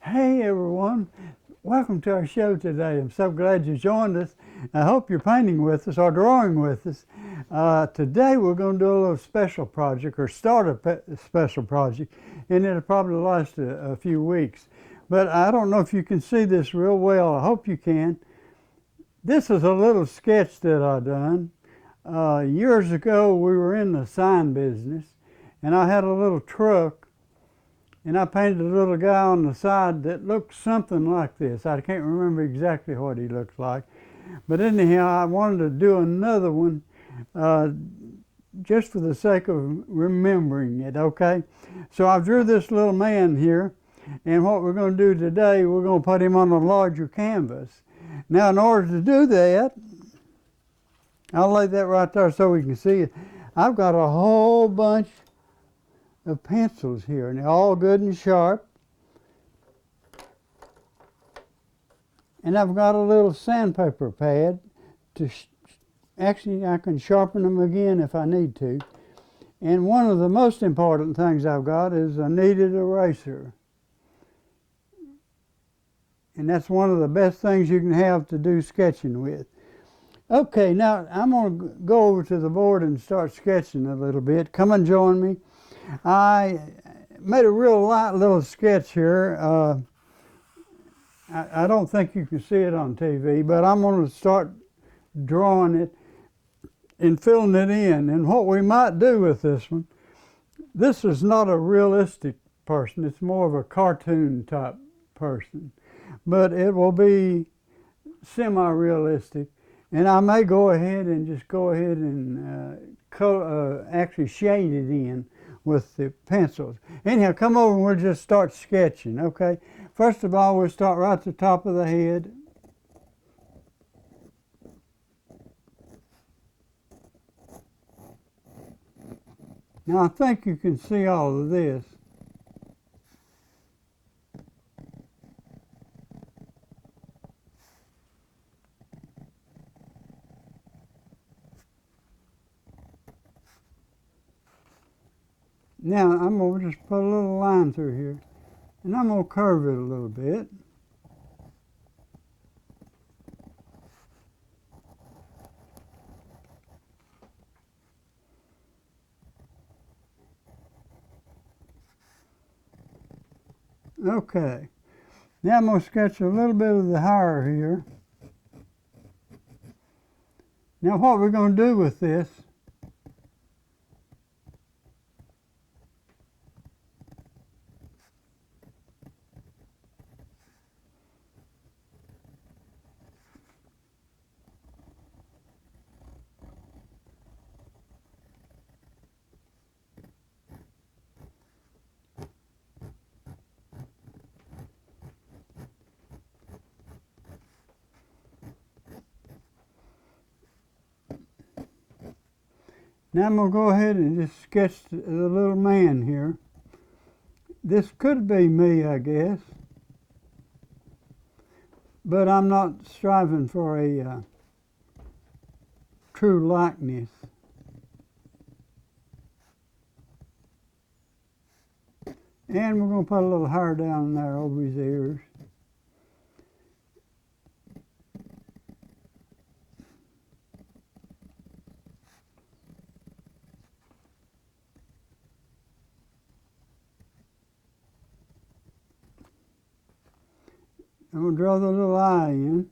Hey everyone, welcome to our show today. I'm so glad you joined us. I hope you're painting with us or drawing with us. Today we're going to do a little special project or start a special project, and it'll probably last a few weeks. But I don't know if you can see this real well. I hope you can. This is a little sketch that I done. Years ago we were in the sign business, and I had a little truck, and I painted a little guy on the side that looked something like this. I can't remember exactly what he looked like. But anyhow, I wanted to do another one just for the sake of remembering it, okay? So I drew this little man here, and what we're going to do today, we're going to put him on a larger canvas. Now, in order to do that, I'll lay that right there so we can see it. I've got a whole bunch of pencils here, and they're all good and sharp. And I've got a little sandpaper pad to actually I can sharpen them again if I need to. And one of the most important things I've got is a kneaded eraser. And that's one of the best things you can have to do sketching with. Okay, now I'm going to go over to the board and start sketching a little bit. Come and join me. I made a real light little sketch here. I don't think you can see it on TV, but I'm going to start drawing it and filling it in. And what we might do with this one, this is not a realistic person. It's more of a cartoon type person, but it will be semi-realistic. And I may go ahead and just go ahead and actually shade it in with the pencils. Anyhow, come over and we'll just start sketching, okay? First of all, we'll start right at the top of the head. Now, I think you can see all of this. Now, I'm going to just put a little line through here, and I'm going to curve it a little bit. Okay, now I'm going to sketch a little bit of the hair here. Now what we're going to do with this, now I'm going to go ahead and just sketch the little man here. This could be me, I guess, but I'm not striving for a true likeness. And we're going to put a little hair down there over his ears. I'm going to draw the little eye in.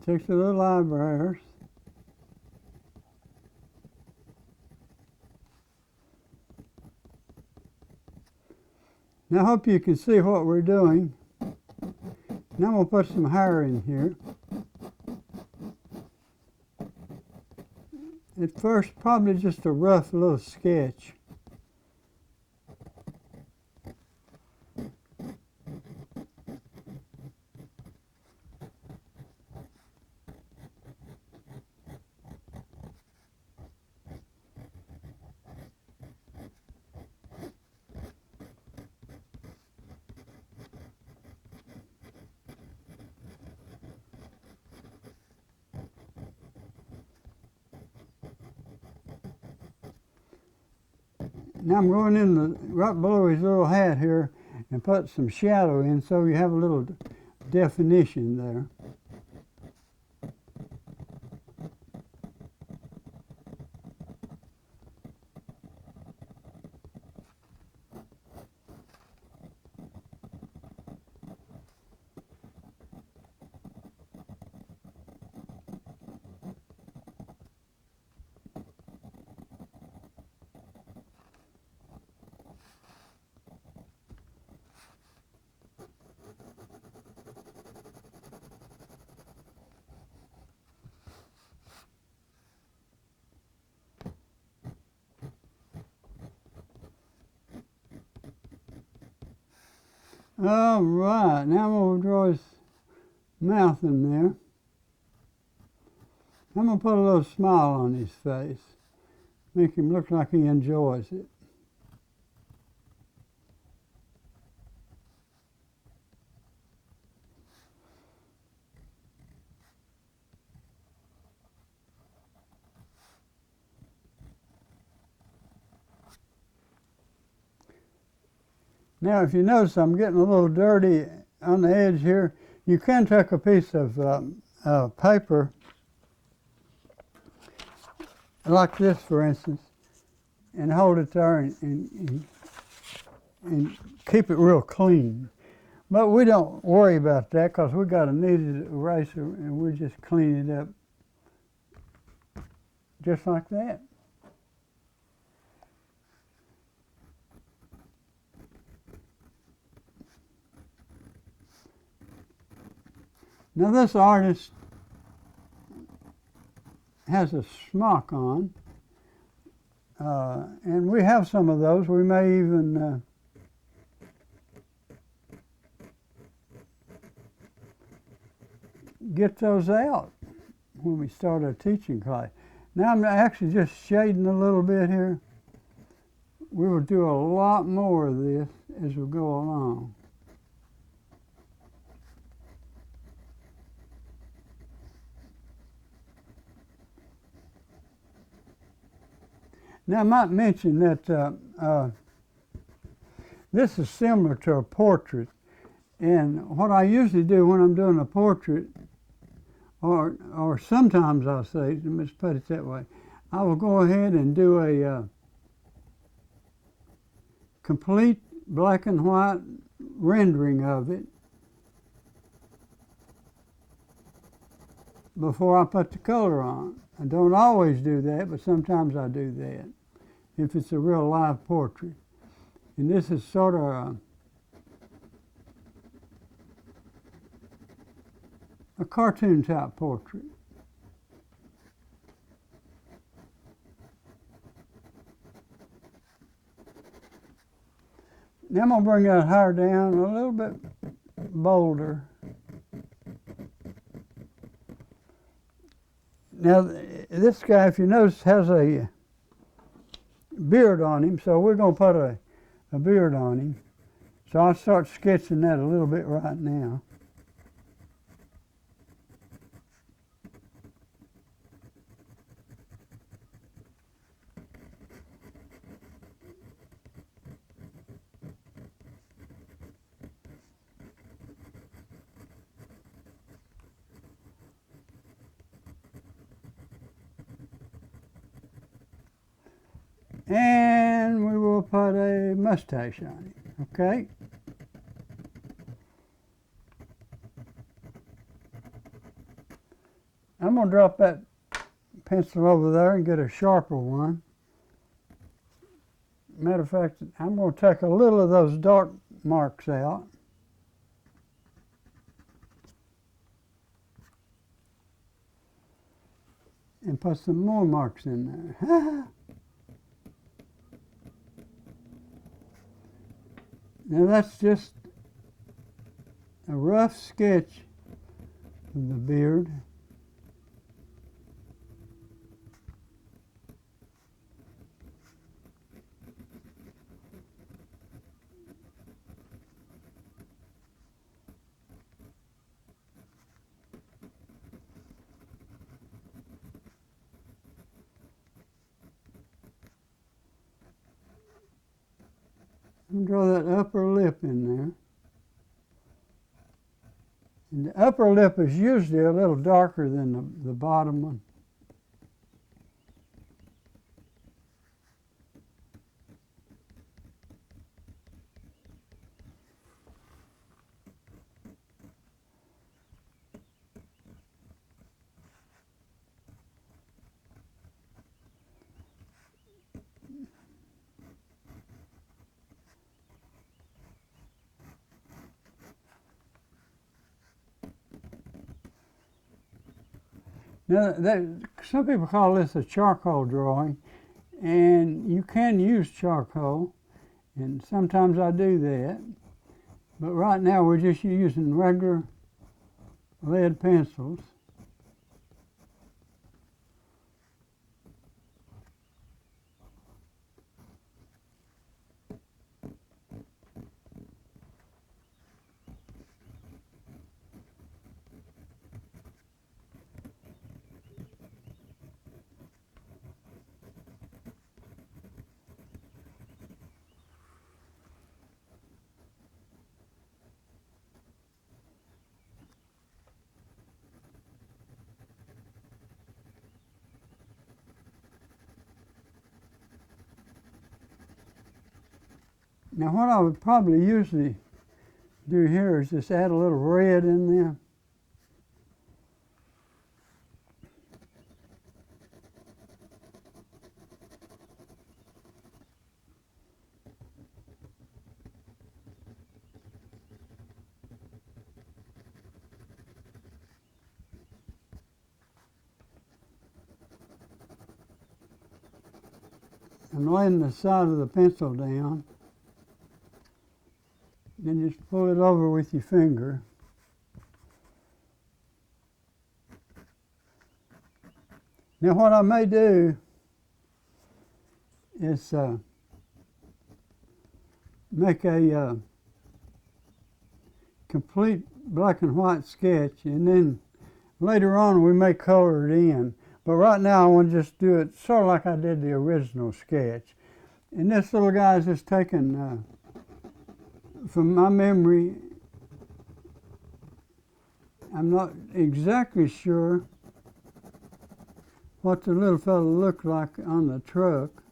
Takes the little eyebrows. Now I hope you can see what we're doing. Now I'm going to put some hair in here. At first, probably just a rough little sketch. Now I'm going in right below his little hat here and put some shadow in so you have a little definition there. All right, now I'm going to draw his mouth in there. I'm going to put a little smile on his face, make him look like he enjoys it. Now, if you notice, I'm getting a little dirty on the edge here. You can take a piece of paper, like this, for instance, and hold it there and keep it real clean. But we don't worry about that because we got a kneaded eraser and we just clean it up just like that. Now this artist has a smock on, and we have some of those. We may even get those out when we start our teaching class. Now I'm actually just shading a little bit here. We will do a lot more of this as we go along. Now I might mention that this is similar to a portrait, and what I usually do when I'm doing a portrait, or sometimes I'll say, let's put it that way, I will go ahead and do a complete black and white rendering of it before I put the color on. I don't always do that, but sometimes I do that if it's a real live portrait. And this is sort of a cartoon type portrait. Now I'm going to bring that hair down a little bit bolder. Now this guy, if you notice, has a beard on him, so we're going to put a beard on him. So I'll start sketching that a little bit right now. And we will put a mustache on it, okay? I'm going to drop that pencil over there and get a sharper one. Matter of fact, I'm going to take a little of those dark marks out. And put some more marks in there. Now that's just a rough sketch of the beard. Draw that upper lip in there. And the upper lip is usually a little darker than the bottom one. Now, some people call this a charcoal drawing, and you can use charcoal, and sometimes I do that. But right now we're just using regular lead pencils. Now what I would probably usually do here is just add a little red in there. And laying the side of the pencil down. Then just pull it over with your finger. Now what I may do is make a complete black and white sketch, and then later on we may color it in. But right now I want to just do it sort of like I did the original sketch. And this little guy is just taken from my memory. I'm not exactly sure what the little fellow looked like on the truck.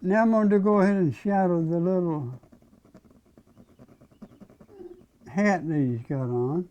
Now I'm going to go ahead and shadow the little hat that he's got on.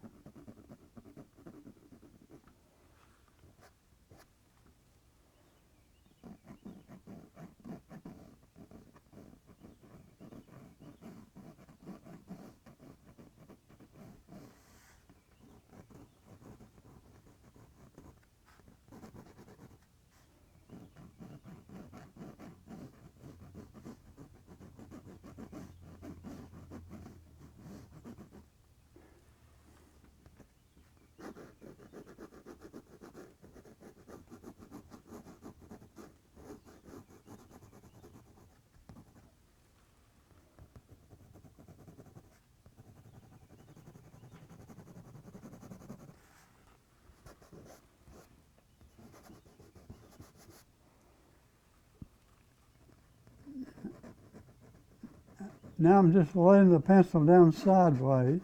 Now I'm just laying the pencil down sideways.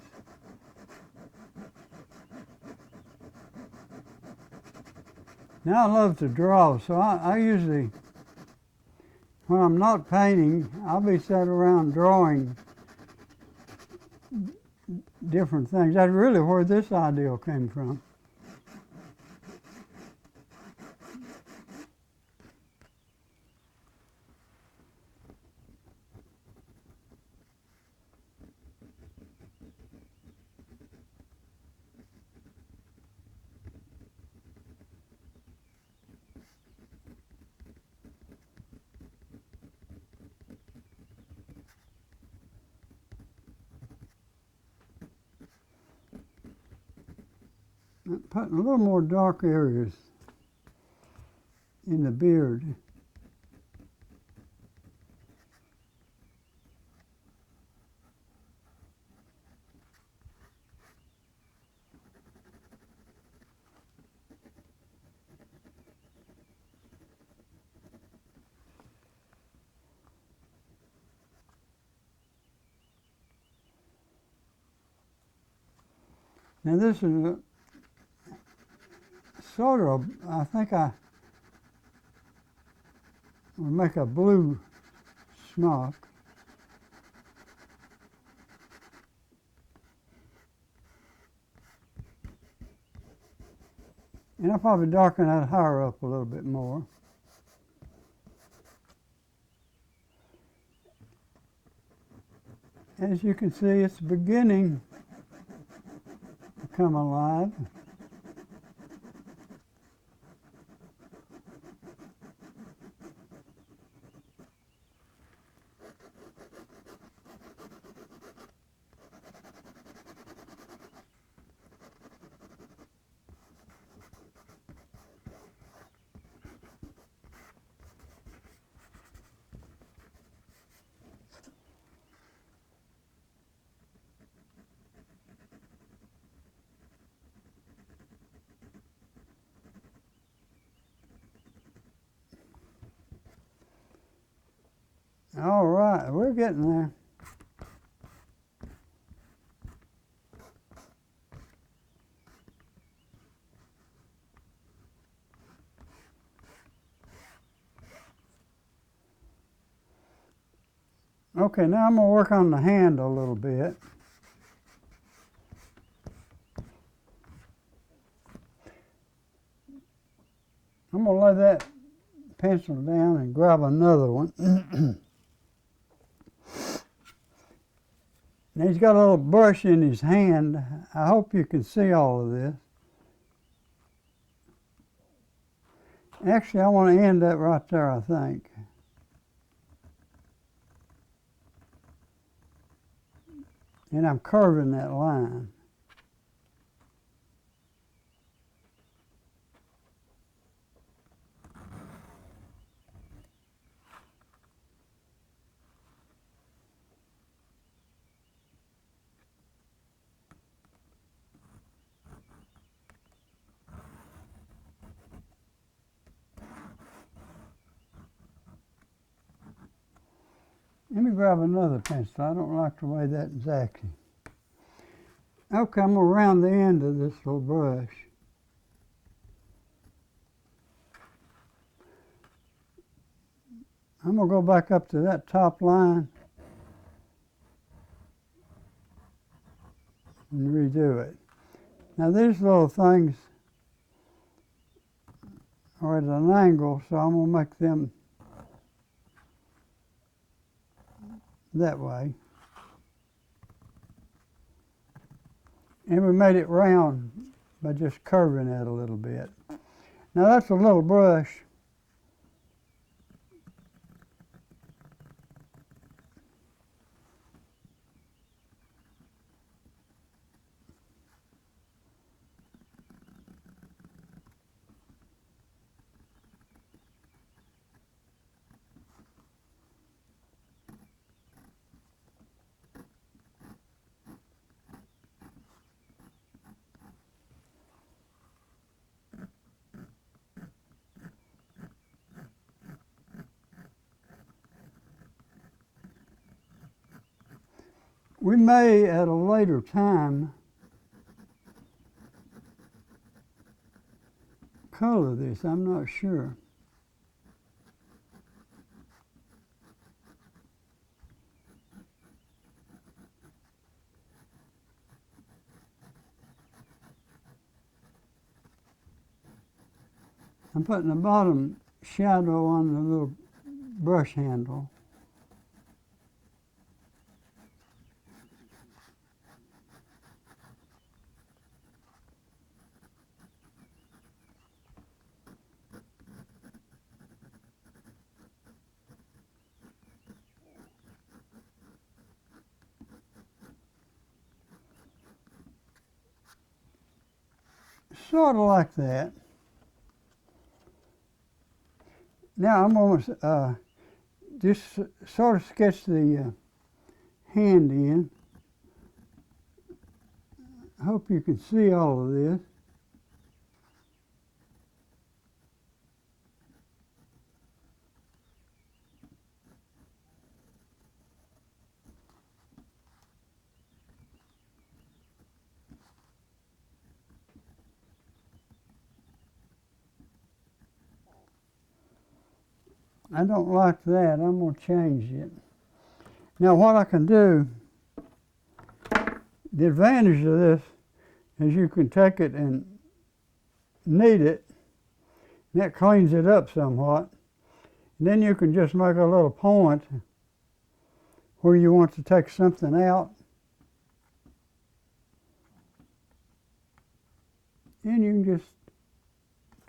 Now I love to draw, so I usually, when I'm not painting, I'll be sat around drawing different things. That's really where this idea came from. Putting a little more dark areas in the beard. Now this is a, sort of, I think I will make a blue smock. And I'll probably darken that hair up a little bit more. As you can see, it's beginning to come alive. All right, we're getting there. Okay, now I'm going to work on the hand a little bit. I'm going to lay that pencil down and grab another one. Now he's got a little brush in his hand. I hope you can see all of this. Actually, I want to end that right there, I think. And I'm curving that line. Let me grab another pencil. I don't like the way that's exactly. Okay, I'm going to round the end of this little brush. I'm going to go back up to that top line and redo it. Now these little things are at an angle, so I'm going to make them that way. And we made it round by just curving it a little bit. Now that's a little brush. We may, at a later time, color this. I'm not sure. I'm putting a bottom shadow on the little brush handle. Sort of like that. Now I'm going to just sort of sketch the hand in. I hope you can see all of this. I don't like that. I'm going to change it. Now what I can do, the advantage of this is you can take it and knead it, and that cleans it up somewhat. And then you can just make a little point where you want to take something out, and you can just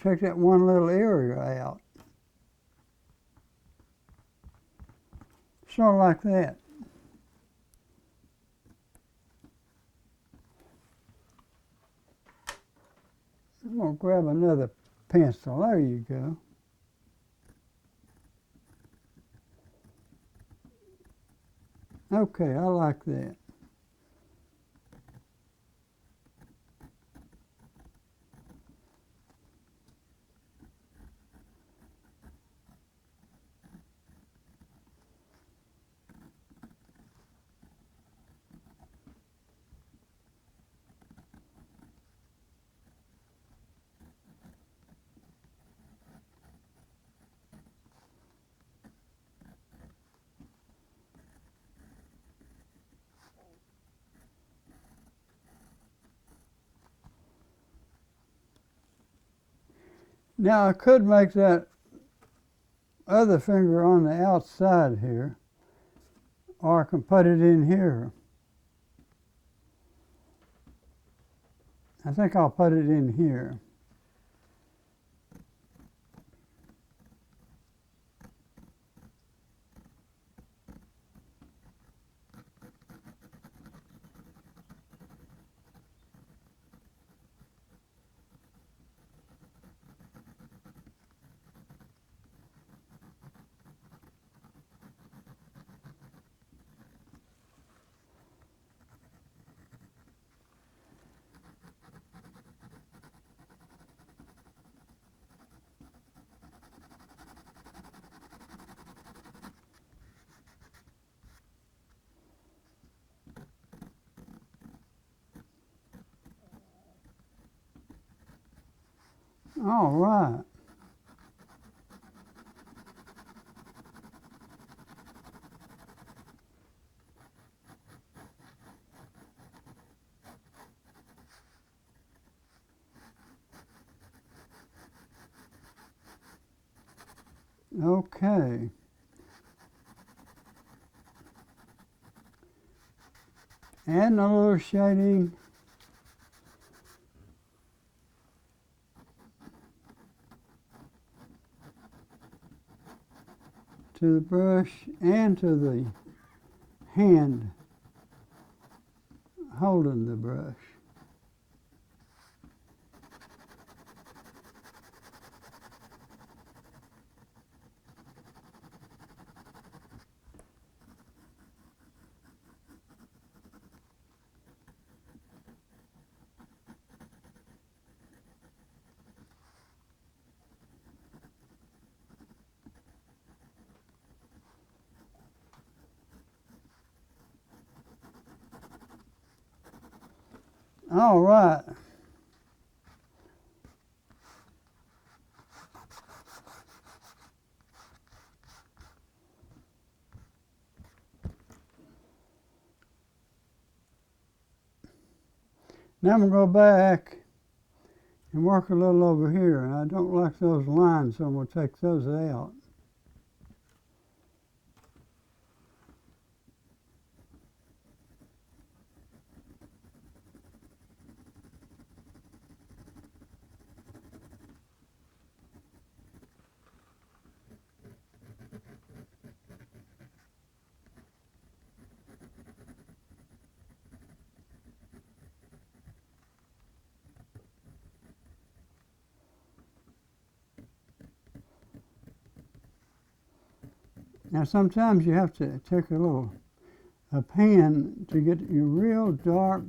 take that one little area out. Sort of like that. I'm going to grab another pencil. There you go. Okay, I like that. Now I could make that other finger on the outside here, or I can put it in here. I think I'll put it in here. All right. Okay. Adding a little shading. To the brush and to the hand holding the brush. All right. Now I'm going to go back and work a little over here. And I don't like those lines, so I'm going to take those out. Now sometimes you have to take a pen to get you real dark.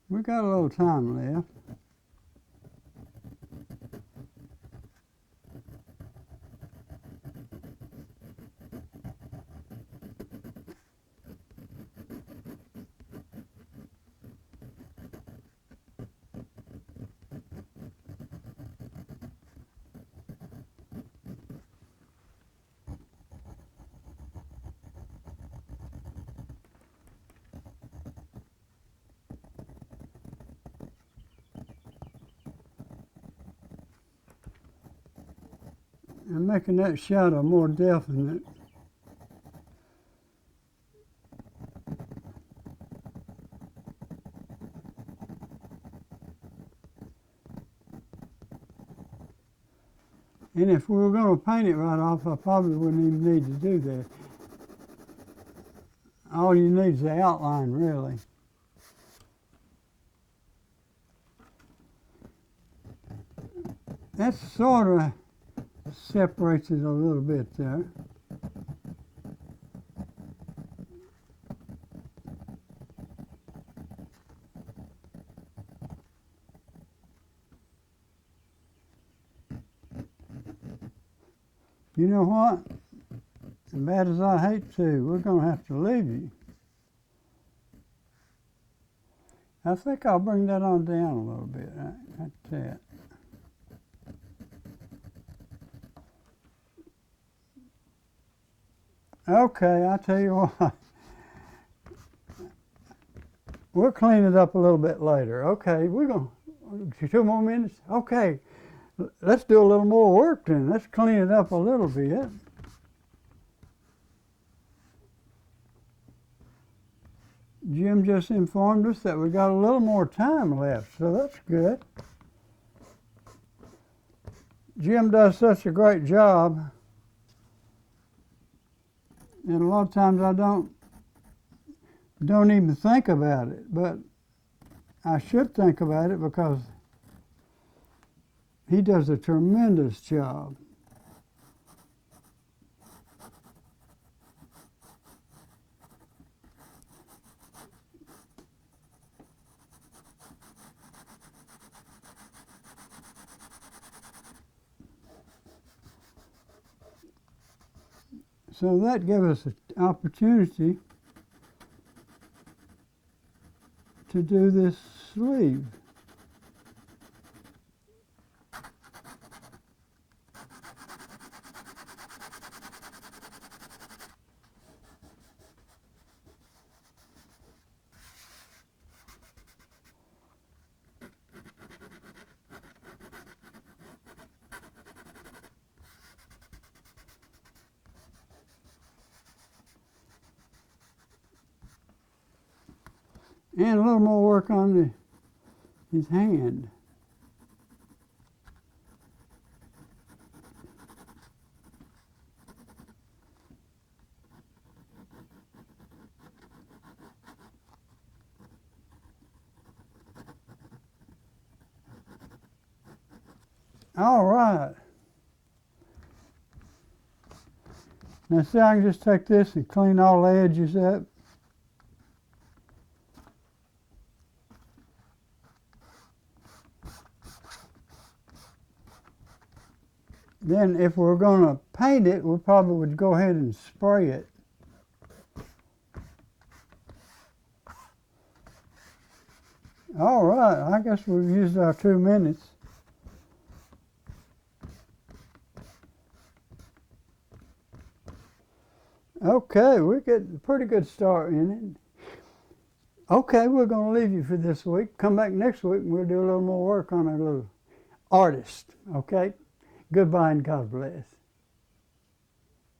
We got a little time left. and making that shadow more definite. And if we were going to paint it right off, I probably wouldn't even need to do that. All you need is the outline, really. That sort of separates it a little bit there. You know what? As bad as I hate to, we're going to have to leave you. I think I'll bring that on down a little bit. That's that. Okay, I'll tell you what. We'll clean it up a little bit later. Okay, we're going to, 2 more minutes? Okay, let's do a little more work then. Let's clean it up a little bit. Jim just informed us that we got a little more time left, so that's good. Jim does such a great job, and a lot of times I don't even think about it, but I should think about it because he does a tremendous job. So that gave us an opportunity to do this sleeve. And a little more work on his hand. All right. Now see, I can just take this and clean all the edges up. Then if we're going to paint it, we probably would go ahead and spray it. All right, I guess we've used our 2 minutes. Okay, we're getting a pretty good start in it. Okay, we're going to leave you for this week. Come back next week and we'll do a little more work on our little artist. Okay? Goodbye and God bless.